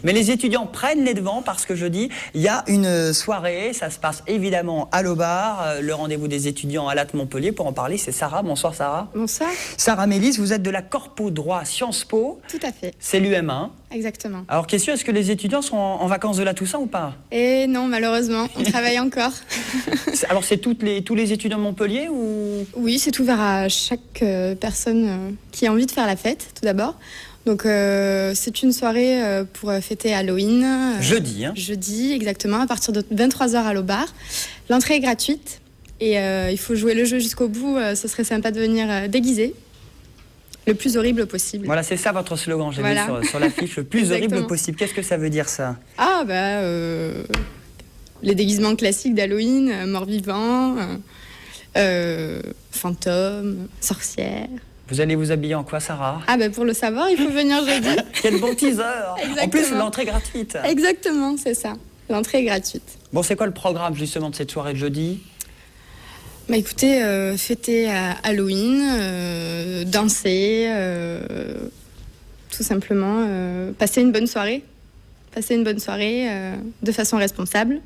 Mais les étudiants prennent les devants parce que jeudi, il y a une soirée. Ça se passe évidemment à l'Aubar, le rendez-vous des étudiants à Latte Montpellier. Pour en parler, c'est Sarah. Bonsoir Sarah. Bonsoir. Sarah Mélisse, vous êtes de la Corpo Droit Sciences Po. Tout à fait. C'est l'UM1. Exactement. Alors question, est-ce que les étudiants sont en vacances de la Toussaint ou pas? Et non, malheureusement, on travaille encore. Alors c'est tous les étudiants de Montpellier ou... Oui, c'est ouvert à chaque personne qui a envie de faire la fête, tout d'abord. Donc c'est une soirée pour fêter Halloween. Jeudi, hein. Jeudi, exactement, à partir de 23h à l'Aubar. L'entrée est gratuite et il faut jouer le jeu jusqu'au bout. Ce serait sympa de venir déguisé. Le plus horrible possible. Voilà, c'est ça votre slogan, j'ai voilà. vu sur l'affiche, le plus horrible possible. Qu'est-ce que ça veut dire ça? Ah bah, les déguisements classiques d'Halloween, mort-vivant, fantôme, sorcière. Vous allez vous habiller en quoi, Sarah? Ah bah pour le savoir, il faut venir jeudi. Quel bon teaser. En plus, l'entrée est gratuite. Exactement, c'est ça. L'entrée est gratuite. Bon, c'est quoi le programme justement de cette soirée de jeudi? Bah écoutez, fêter à Halloween, danser, tout simplement, passer une bonne soirée. Passer une bonne soirée de façon responsable.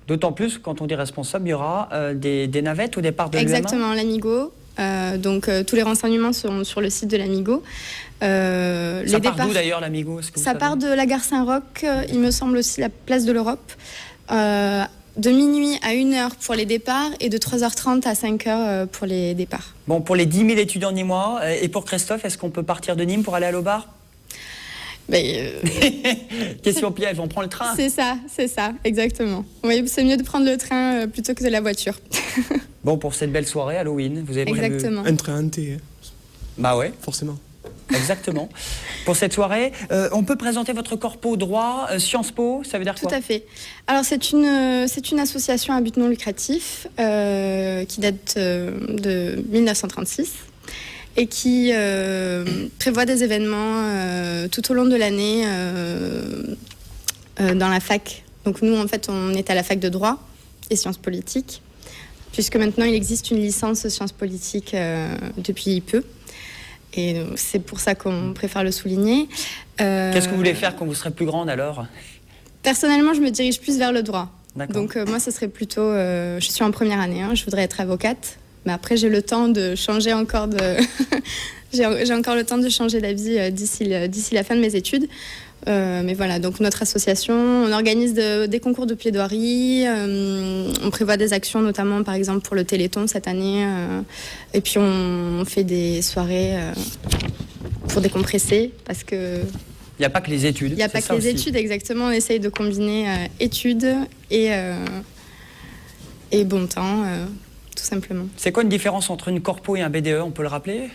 D'autant plus, quand on dit responsable, il y aura des navettes au départ de l'UM1. Exactement, l'Amigo. Donc tous les renseignements sont sur le site de l'Amigo. Ça part d'où d'ailleurs l'Amigo? Ça part de la gare Saint-Roch, il me semble aussi la place de l'Europe. De minuit à 1h pour les départs et de 3h30 à 5h pour les départs. Bon, pour les 10 000 étudiants nîmois et pour Christophe, est-ce qu'on peut partir de Nîmes pour aller à l'Aubar? Question piège, on prend le train? C'est ça, exactement. Oui, c'est mieux de prendre le train plutôt que de la voiture. Bon, pour cette belle soirée Halloween, vous avez exactement. Un train hanté. Hein. Bah ouais. Forcément. Exactement. Pour cette soirée, on peut présenter votre corpo droit, Sciences Po, ça veut dire quoi? Tout à fait. Alors c'est une association à but non lucratif qui date de 1936 et qui prévoit des événements tout au long de l'année dans la fac. Donc nous, en fait, on est à la fac de droit et sciences politiques, puisque maintenant il existe une licence sciences politiques depuis peu. Et c'est pour ça qu'on préfère le souligner. Qu'est-ce que vous voulez faire quand vous serez plus grande alors? Personnellement, je me dirige plus vers le droit. D'accord. Donc moi, ce serait plutôt... je suis en première année, hein, je voudrais être avocate. Mais après, j'ai le temps de changer encore de... j'ai encore le temps de changer d'avis d'ici la fin de mes études. Mais voilà, donc notre association, on organise des concours de plaidoirie, on prévoit des actions notamment par exemple pour le Téléthon cette année, et puis on fait des soirées pour décompresser parce que... Il n'y a pas que les études. Il n'y a pas que les études, exactement, on essaye de combiner études et bon temps, tout simplement. C'est quoi une différence entre une corpo et un BDE, on peut le rappeler?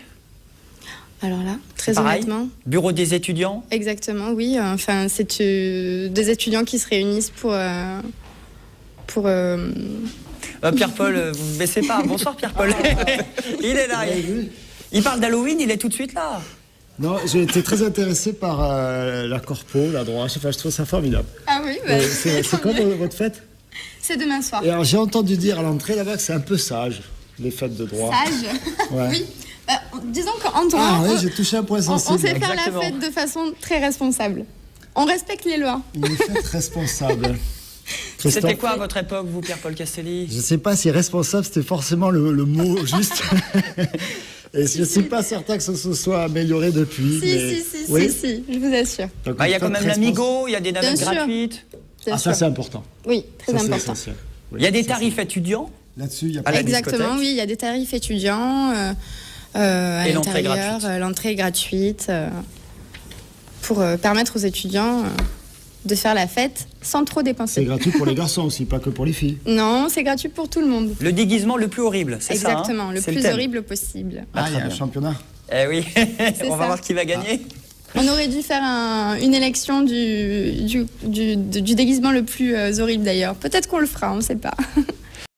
Alors là, très pareil, honnêtement. Bureau des étudiants? Exactement, oui. Enfin, c'est des étudiants qui se réunissent pour Pierre-Paul, vous ne baissez pas. Bonsoir Pierre-Paul. Il est là. Il parle d'Halloween, il est tout de suite là. Non, j'ai été très intéressé par la corpo, la droite. Enfin, je trouve ça formidable. Ah oui, bah... C'est quand votre fête? C'est demain soir. Et alors, j'ai entendu dire à l'entrée là-bas que c'est un peu sage, les fêtes de droit. Sage? Ouais. Oui. Disons qu'en droit, Ah oui, j'ai touché un point sensible. on sait faire Exactement. la fête de façon très responsable. On respecte les lois. Une fête responsable. C'était quoi à votre époque, vous, Pierre-Paul Castelli? Je ne sais pas si responsable, c'était forcément le mot juste. Et je ne suis pas certain que ça se soit amélioré depuis. Si, je vous assure. Il y a quand même l'Amigo, il y a des navettes Bien sûr. gratuites. Bien Ah, sûr. ça c'est important. Oui, très Ça, c'est important. essentiel. Oui, Il y a des ça, tarifs étudiants. Là-dessus, il y a À pas la Exactement, discothèque. oui, il y a des tarifs étudiants à Et l'entrée l'intérieur, gratuite. l'entrée est gratuite pour permettre aux étudiants de faire la fête sans trop C'est dépenser. gratuit pour les garçons aussi, pas que pour les filles. Non, c'est gratuit pour tout le monde. Le déguisement le plus horrible, c'est ça? Exactement, le C'est plus thème. horrible possible. Ah, il y a très un bien. championnat. Eh oui, on va ça. voir qui va gagner. On aurait dû faire une élection du déguisement le plus horrible d'ailleurs. Peut-être qu'on le fera, on ne sait pas.